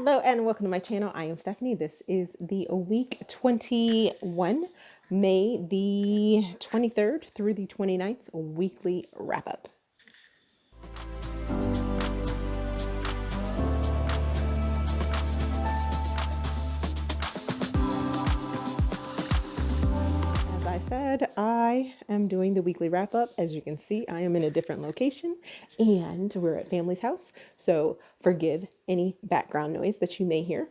Hello and welcome to my channel. I am Stephanie. This is the week 21, May the 23rd through the 29th weekly wrap up. As I said, I am doing the weekly wrap up. As you can see, I am in a different location and we're at family's house. So forgive any background noise that you may hear.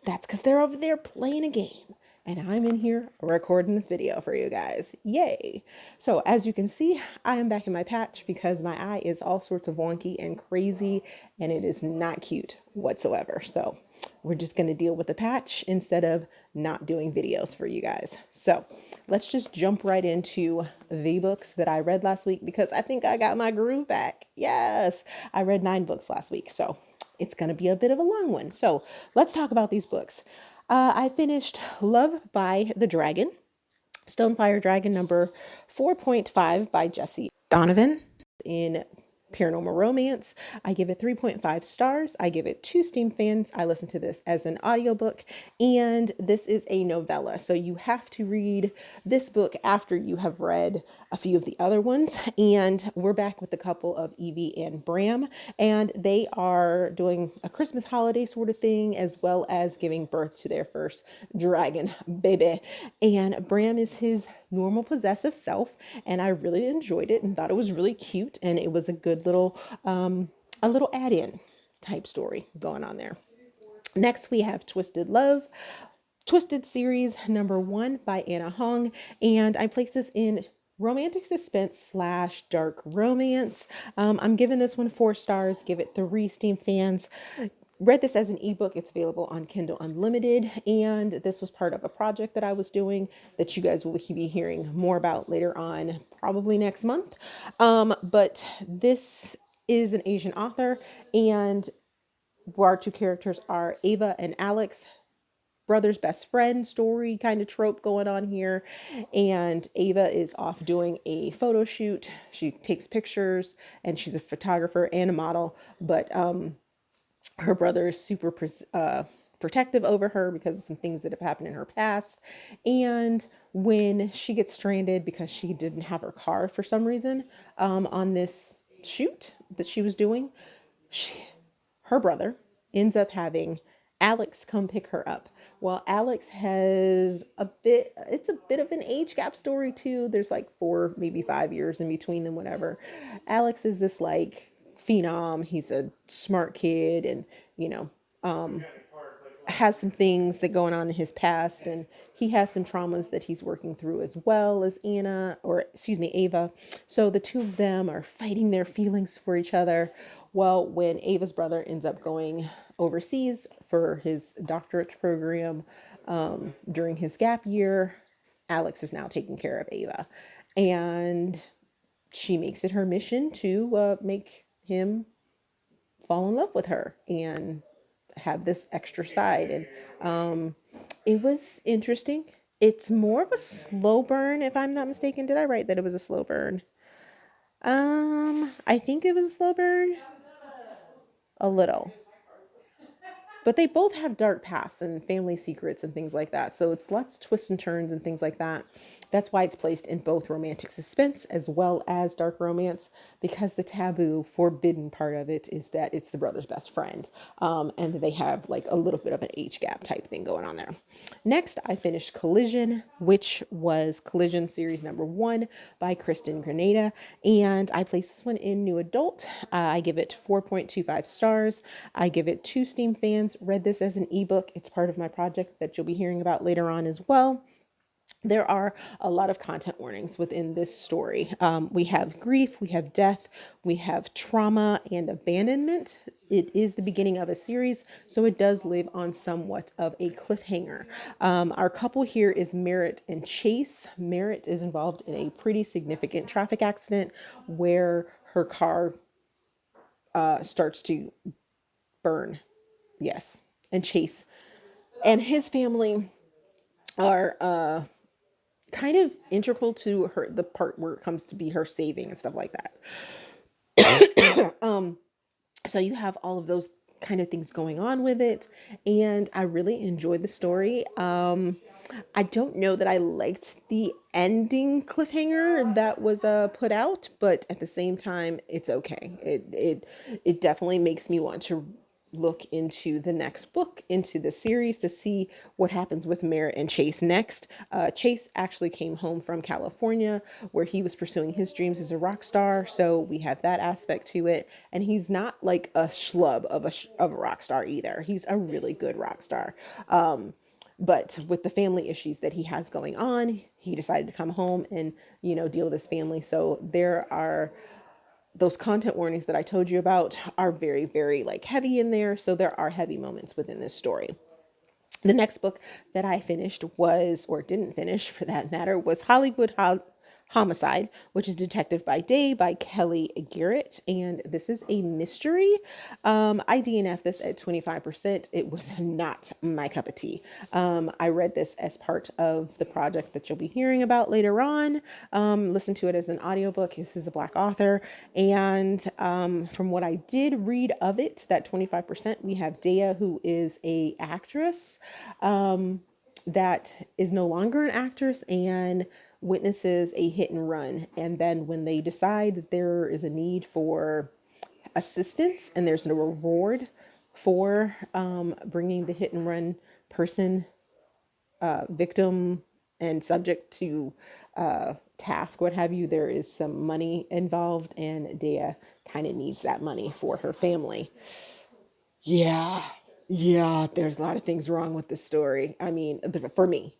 That's because they're over there playing a game and I'm in here recording this video for you guys. Yay. So as you can see, I am back in my patch because my eye is all sorts of wonky and crazy and it is not cute whatsoever. So we're just going to deal with the patch instead of not doing videos for you guys. So let's just jump right into the books that I read last week because I think I got my groove back. Yes, I read 9 books last week. So it's going to be a bit of a long one. So let's talk about these books. I finished Love by the Dragon, Stonefire Dragon number 4.5 by Jessie. Donovan in paranormal romance. I give it 3.5 stars. I give it 2 Steam fans. I listen to this as an audiobook, and this is a novella. So you have to read this book after you have read a few of the other ones. And we're back with a couple of Evie and Bram, and they are doing a Christmas holiday sort of thing, as well as giving birth to their first dragon baby. And Bram is his normal possessive self, and I really enjoyed it and thought it was really cute, and it was a good little a little add-in type story going on there. Next we have Twisted Love, Twisted series number 1 by Anna Huang, and I place this in romantic suspense slash dark romance. I'm giving this one 4 stars, give it 3 Steam fans. Read this as an ebook. It's available on Kindle Unlimited, and this was part of a project that I was doing that you guys will be hearing more about later on, probably next month. But this is an Asian author, and our 2 characters are Ava and Alex, brother's best friend story kind of trope going on here. And Ava is off doing a photo shoot. She takes pictures and she's a photographer and a model, but her brother is super protective over her because of some things that have happened in her past. And when she gets stranded because she didn't have her car for some reason on this shoot that she was doing, her brother ends up having Alex come pick her up. Well, Alex has it's a bit of an age gap story too. There's like 4, maybe 5 years in between them, whatever. Alex is this like phenom. He's a smart kid and, you know, has some things that going on in his past, and he has some traumas that he's working through as well as Ava. So the 2 of them are fighting their feelings for each other. Well, when Ava's brother ends up going overseas for his doctorate program during his gap year, Alex is now taking care of Ava, and she makes it her mission to make him fall in love with her and have this extra side. And it was interesting. It's more of a slow burn, if I'm not mistaken. Did I write that it was a slow burn? I think it was a slow burn. A little. But they both have dark pasts and family secrets and things like that. So it's lots of twists and turns and things like that. That's why it's placed in both romantic suspense as well as dark romance, because the taboo, forbidden part of it is that it's the brother's best friend. And they have like a little bit of an age gap type thing going on there. Next, I finished Collision, which was Collision series number 1 by Kristen Granata. And I placed this one in new adult. I give it 4.25 stars. I give it 2 Steam fans. Read this as an ebook. It's part of my project that you'll be hearing about later on as well. There are a lot of content warnings within this story. We have grief, we have death, we have trauma and abandonment. It is the beginning of a series, so it does live on somewhat of a cliffhanger. Our couple here is Merritt and Chase. Merritt is involved in a pretty significant traffic accident where her car starts to burn. Yes. And Chase and his family are kind of integral to her, the part where it comes to be her saving and stuff like that. So you have all of those kind of things going on with it. And I really enjoyed the story. I don't know that I liked the ending cliffhanger that was put out, but at the same time, it's okay. It definitely makes me want to look into the next book, into the series, to see what happens with Merritt and Chase next. Chase actually came home from California where he was pursuing his dreams as a rock star, so we have that aspect to it. And he's not like a schlub of of a rock star either. He's a really good rock star. But with the family issues that he has going on, he decided to come home and, deal with his family. So there are those content warnings that I told you about are very, very like heavy in there. So there are heavy moments within this story. The next book that I finished was, or didn't finish for that matter, was Homicide, which is Detective by Day by Kellye Garrett. And this is a mystery. I DNF this at 25%. It was not my cup of tea. I read this as part of the project that you'll be hearing about later on. Listen to it as an audiobook. This is a Black author. And from what I did read of it, that 25%, we have Dea, who is a actress that is no longer an actress and witnesses a hit and run. And then when they decide that there is a need for assistance and there's no reward for bringing the hit and run person, victim, and subject to task, what have you, there is some money involved, and Dea kind of needs that money for her family. Yeah, yeah, there's a lot of things wrong with this story. I mean, for me,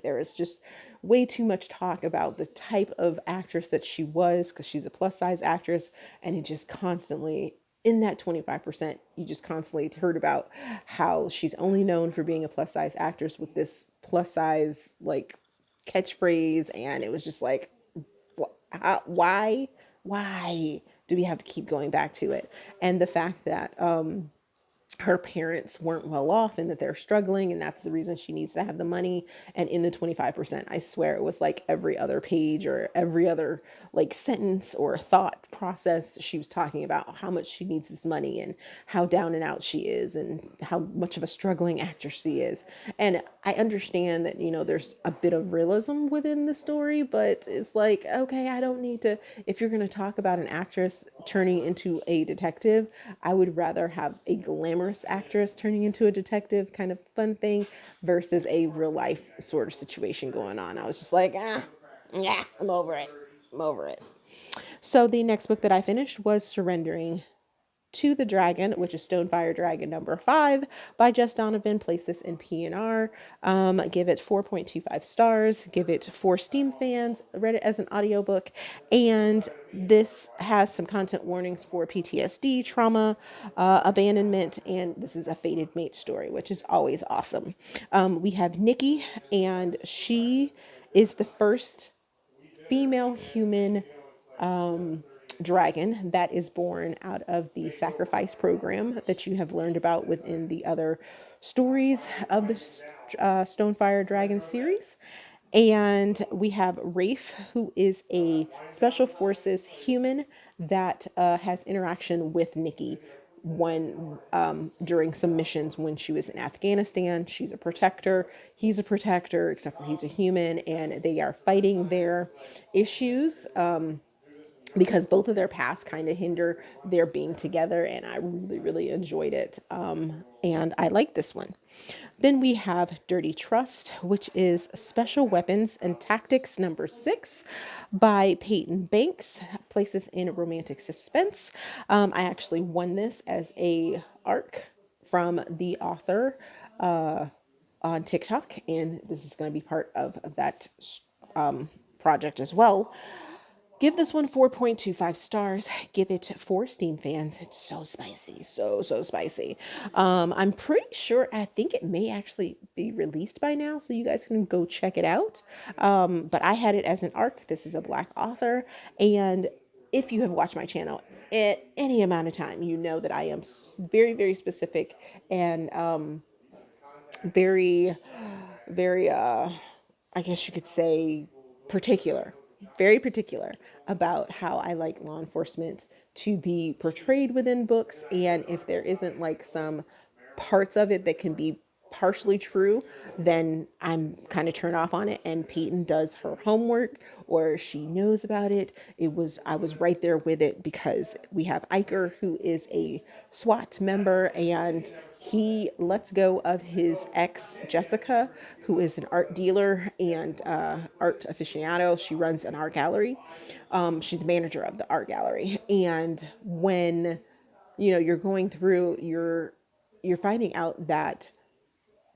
there is just way too much talk about the type of actress that she was, because she's a plus size actress, and it just constantly, in that 25%, you just constantly heard about how she's only known for being a plus size actress with this plus size, like, catchphrase, and it was just like, why do we have to keep going back to it? And the fact that her parents weren't well off and that they're struggling, and that's the reason she needs to have the money. And in the 25%, I swear it was like every other page or every other like sentence or thought process, she was talking about how much she needs this money and how down and out she is and how much of a struggling actress she is. And I understand that, there's a bit of realism within the story, but it's like, okay, I don't need to. If you're going to talk about an actress turning into a detective, I would rather have a glamorous actress turning into a detective kind of fun thing versus a real life sort of situation going on. I was just like, yeah, I'm over it. I'm over it. So the next book that I finished was Surrendering to the Dragon, which is Stonefire Dragon number 5 by Jess Donovan. Place this in PNR. Give it 4.25 stars. Give it 4 Steam fans. Read it as an audiobook. And this has some content warnings for PTSD, trauma, abandonment, and this is a fated mate story, which is always awesome. We have Nikki, and she is the first female human dragon that is born out of the sacrifice program that you have learned about within the other stories of the Stonefire Dragon series. And we have Rafe, who is a special forces human that has interaction with Nikki when during some missions when she was in Afghanistan. She's a protector. He's a protector, except for he's a human, and they are fighting their issues. Because both of their pasts kind of hinder their being together, and I really, really enjoyed it. And I like this one. Then we have Dirty Trust, which is Special Weapons and Tactics number 6 by Peyton Banks. Places in romantic suspense. I actually won this as a arc from the author on TikTok, and this is going to be part of that project as well. Give this one 4.25 stars. Give it 4 Steam fans. It's so spicy. So spicy. I'm pretty sure, I think it may actually be released by now, so you guys can go check it out. But I had it as an arc. This is a Black author. And if you have watched my channel at any amount of time, you know that I am very, very specific and very, very, I guess you could say, particular, very particular about how I like law enforcement to be portrayed within books, and if there isn't like some parts of it that can be partially true, then I'm kind of turned off on it. And Peyton does her homework, or she knows about it. I was right there with it, because we have Iker, who is a SWAT member, and he lets go of his ex Jessica, who is an art dealer and art aficionado. She runs an art gallery. She's the manager of the art gallery, and when you're going through you're finding out that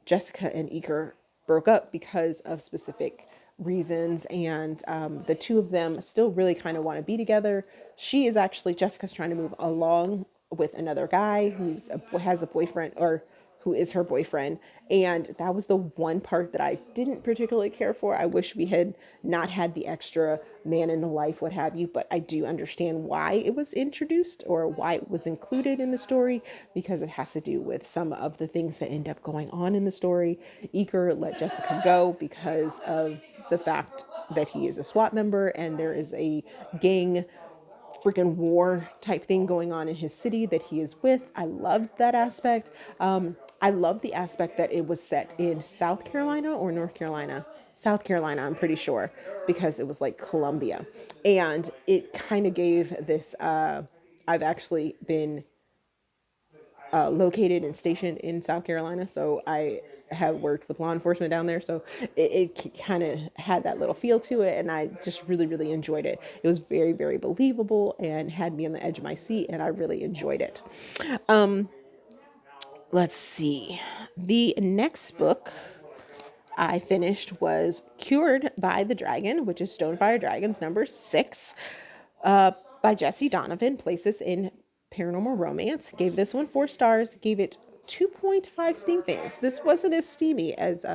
Jessica and Iker broke up because of specific reasons, and the two of them still really kind of want to be together. Jessica's trying to move along with another guy has a boyfriend, or who is her boyfriend. And that was the one part that I didn't particularly care for. I wish we had not had the extra man in the life, what have you, but I do understand why it was introduced, or why it was included in the story, because it has to do with some of the things that end up going on in the story. Eager let Jessica go because of the fact that he is a SWAT member, and there is a gang freaking war type thing going on in his city that he is with. I loved that aspect. I love the aspect that it was set in South Carolina or North Carolina. South Carolina, I'm pretty sure, because it was like Columbia. And it kind of gave this. I've actually been located and stationed in South Carolina, so I have worked with law enforcement down there. So it kind of had that little feel to it, and I just really, really enjoyed it. It was very, very believable and had me on the edge of my seat, and I really enjoyed it. Let's see. The next book I finished was Cured by the Dragon, which is Stonefire Dragons number 6, by Jessie Donovan. Placed this in Paranormal Romance. Gave this one 4 stars. Gave it 2.5 Steam fans. This wasn't as steamy as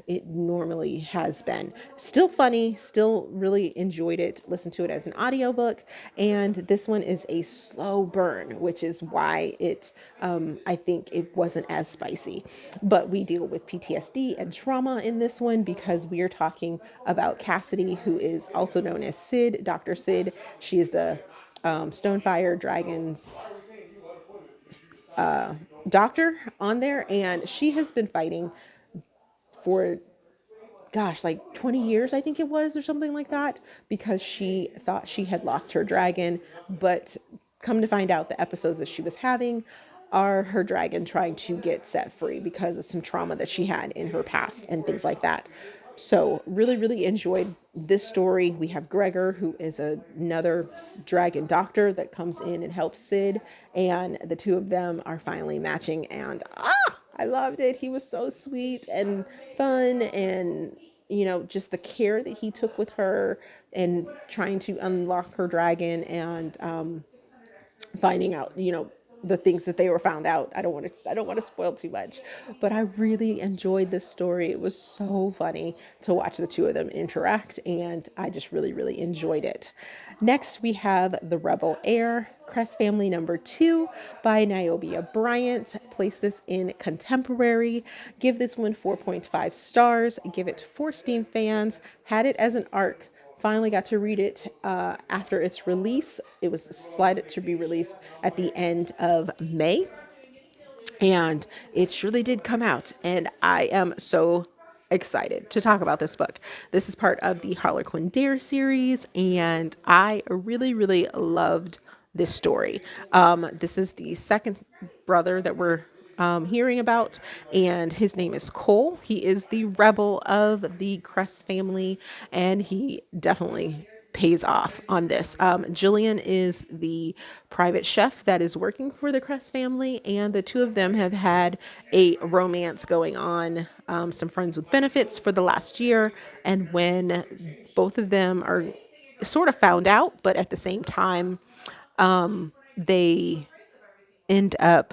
it normally has been. Still funny, still really enjoyed it. Listened to it as an audiobook, and this one is a slow burn, which is why I think it wasn't as spicy. But we deal with PTSD and trauma in this one, because we are talking about Cassidy, who is also known as Sid, Dr. Sid. She is the Stonefire Dragons doctor on there, and she has been fighting for, gosh, like 20 years, I think it was, or something like that, because she thought she had lost her dragon. But come to find out, the episodes that she was having are her dragon trying to get set free because of some trauma that she had in her past and things like that. So really, really enjoyed this story. We have Gregor, who is another dragon doctor that comes in and helps Sid, and the two of them are finally matching, and I loved it. He was so sweet and fun, and just the care that he took with her and trying to unlock her dragon, and finding out, the things that they were found out. I don't want to spoil too much, but I really enjoyed this story. It was so funny to watch the two of them interact, and I just really, really enjoyed it. Next, we have The Rebel Heir, Crest Family number 2 by Niobia Bryant. Place this in contemporary. Give this one 4.5 stars. Give it 4 Steam fans. Had it as an arc. Finally got to read it after its release. It was slated to be released at the end of May, and it surely did come out, and I am so excited to talk about this book. This is part of the Harlequin Dare series, and I really, really loved this story. This is the second brother that we're hearing about, and his name is Cole. He is the rebel of the Crest family, and he definitely pays off on this. Jillian is the private chef that is working for the Crest family, and the two of them have had a romance going on, some friends with benefits for the last year. And when both of them are sort of found out, but at the same time, they end up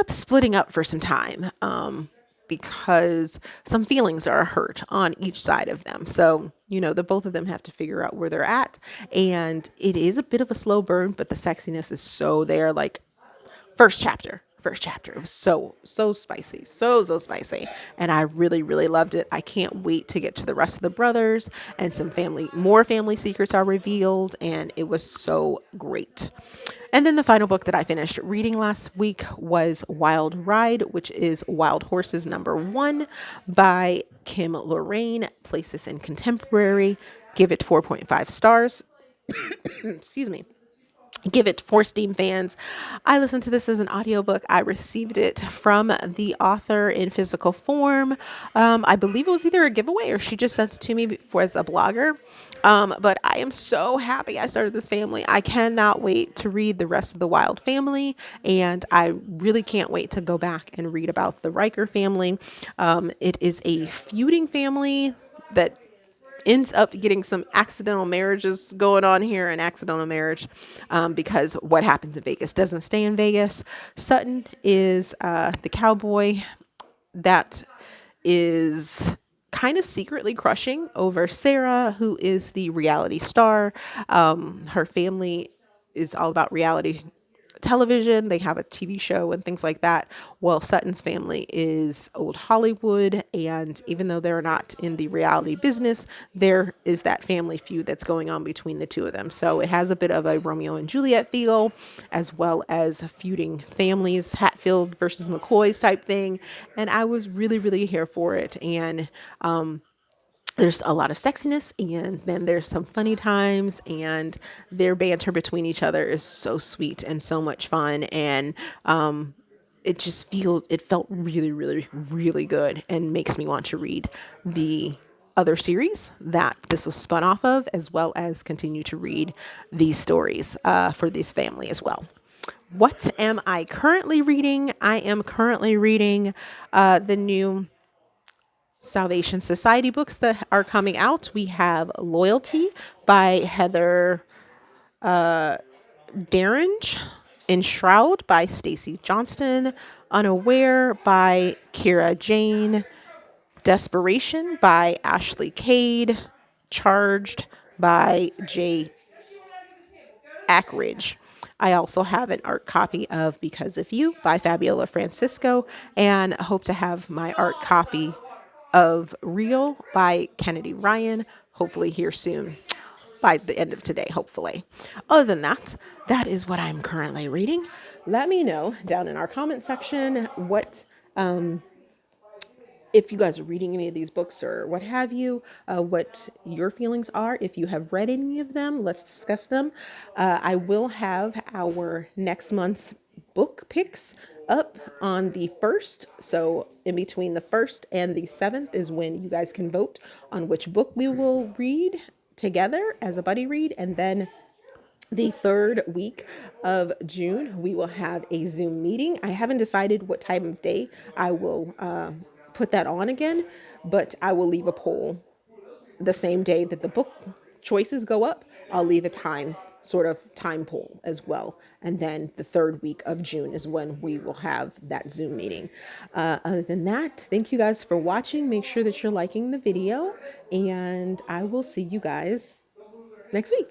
splitting up for some time, because some feelings are hurt on each side of them. So, the both of them have to figure out where they're at. And it is a bit of a slow burn, but the sexiness is so there. Like, first chapter. It was so spicy, so spicy, and I really loved it. I can't wait to get to the rest of the brothers, and more family secrets are revealed, and it was so great. And then the final book that I finished reading last week was Wild Ride, which is Wild Horses #1 by Kim Loraine. Place this in contemporary. Give it 4.5 stars. Excuse me. Give it 4 Steam fans. I listened to this as an audiobook. I received it from the author in physical form. I believe it was either a giveaway or she just sent it to me for as a blogger. But I am so happy I started this family. I cannot wait to read the rest of the Wild family, and I really can't wait to go back and read about the Riker family. It is a feuding family that ends up getting some accidental marriages going on here, an accidental marriage, because what happens in Vegas doesn't stay in Vegas. Sutton is the cowboy that is kind of secretly crushing over Sarah, who is the reality star. Her family is all about reality television. They have a TV show and things like that. Well, Sutton's family is old Hollywood, and even though they're not in the reality business, there is that family feud that's going on between the two of them. So it has a bit of a Romeo and Juliet feel, as well as feuding families, Hatfield versus McCoy's type thing. And I was really here for it. And there's a lot of sexiness, and then there's some funny times, and their banter between each other is so sweet and so much fun. And it felt really good, and makes me want to read the other series that this was spun off of, as well as continue to read these stories for this family as well. What am I currently reading? I am currently reading the new Salvation Society books that are coming out. We have Loyalty by Heather Daringe, Enshroud by Stacy Johnston, Unaware by Kiera Jayne, Desperation by Ashley Cade, Charged by Akridge. I also have an art copy of Because of You by Fabiola Francisco, and hope to have my art copy of Real by Kennedy Ryan, hopefully here soon, by the end of today, hopefully. Other than that, that is what I'm currently reading. Let me know down in our comment section if you guys are reading any of these books or what have you, what your feelings are. If you have read any of them, let's discuss them. I will have our next month's book picks up on the 1st. So in between the 1st and the 7th is when you guys can vote on which book we will read together as a buddy read. And then the 3rd week of June, we will have a Zoom meeting. I haven't decided what time of day I will put that on again, but I will leave a poll the same day that the book choices go up. I'll leave a sort of time poll as well. And then the 3rd week of June is when we will have that Zoom meeting. Other than that, thank you guys for watching. Make sure that you're liking the video, and I will see you guys next week.